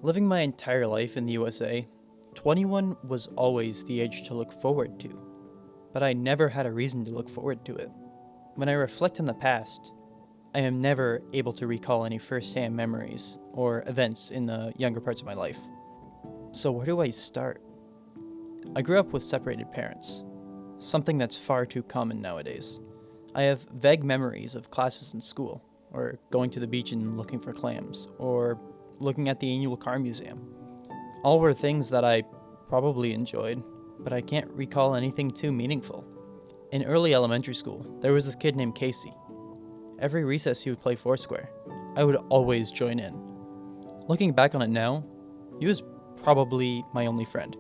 Living my entire life in the USA, 21 was always the age to look forward to, but I never had a reason to look forward to it. When I reflect on the past, I am never able to recall any first-hand memories or events in the younger parts of my life. So where do I start? I grew up with separated parents, something that's far too common nowadays. I have vague memories of classes in school, or going to the beach and looking for clams, or looking at the annual car museum. All were things that I probably enjoyed, but I can't recall anything too meaningful. In early elementary school, there was this kid named Casey. Every recess he would play Foursquare. I would always join in. Looking back on it now, he was probably my only friend.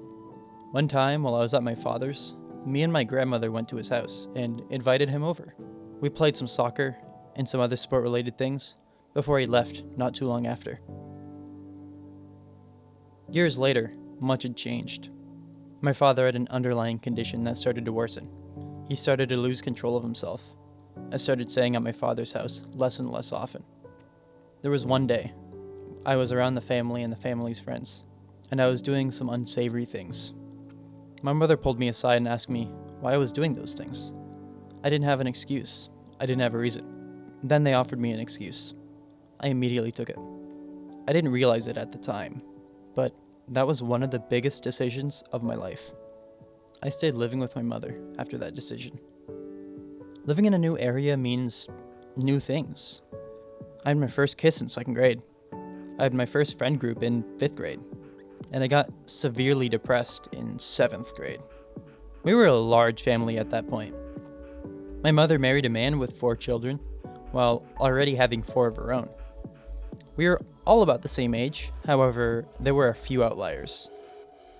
One time, while I was at my father's, me and my grandmother went to his house and invited him over. We played some soccer and some other sport-related things before he left not too long after. Years later, much had changed. My father had an underlying condition that started to worsen. He started to lose control of himself. I started staying at my father's house less and less often. There was one day, I was around the family and the family's friends, and I was doing some unsavory things. My mother pulled me aside and asked me why I was doing those things. I didn't have an excuse. I didn't have a reason. Then they offered me an excuse. I immediately took it. I didn't realize it at the time, but that was one of the biggest decisions of my life. I stayed living with my mother after that decision. Living in a new area means new things. I had my first kiss in second grade. I had my first friend group in 5th grade. And I got severely depressed in 7th grade. We were a large family at that point. My mother married a man with 4 children, while already having 4 of her own. We were all about the same age, however, there were a few outliers.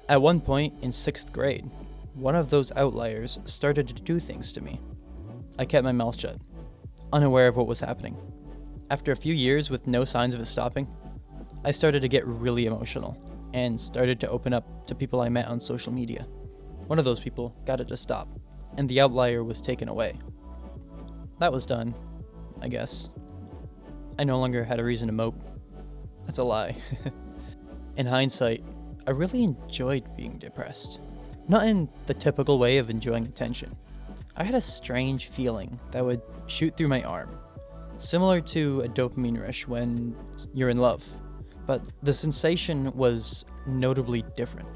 At one point in 6th grade, one of those outliers started to do things to me. I kept my mouth shut, unaware of what was happening. After a few years with no signs of it stopping, I started to get really emotional and started to open up to people I met on social media. One of those people got it to stop, and the outlier was taken away. That was done, I guess. I no longer had a reason to mope. That's a lie. In hindsight, I really enjoyed being depressed. Not in the typical way of enjoying attention. I had a strange feeling that would shoot through my arm, similar to a dopamine rush when you're in love, but the sensation was notably different.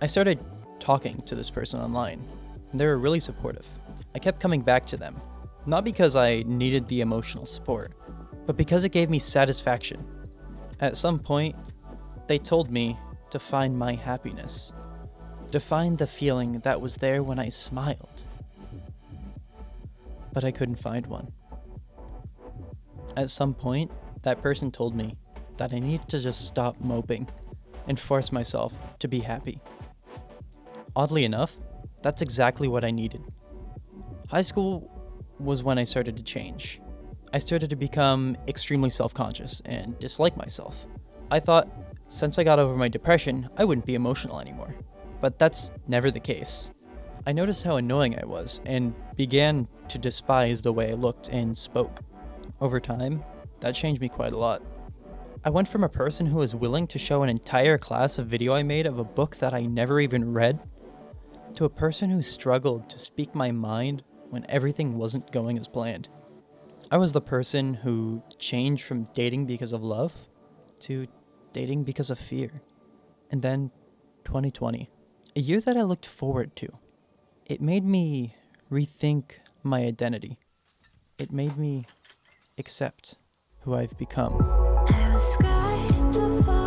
I started talking to this person online, and they were really supportive. I kept coming back to them, not because I needed the emotional support, but because it gave me satisfaction. At some point, they told me to find my happiness, to find the feeling that was there when I smiled. But I couldn't find one. At some point, that person told me that I needed to just stop moping and force myself to be happy. Oddly enough, that's exactly what I needed. High school was when I started to change. I started to become extremely self-conscious and dislike myself. I thought, since I got over my depression, I wouldn't be emotional anymore. But that's never the case. I noticed how annoying I was and began to despise the way I looked and spoke. Over time, that changed me quite a lot. I went from a person who was willing to show an entire class a video I made of a book that I never even read, to a person who struggled to speak my mind when everything wasn't going as planned. I was the person who changed from dating because of love to dating because of fear. And then 2020, a year that I looked forward to. It made me rethink my identity. It made me accept who I've become. I was scared to fall.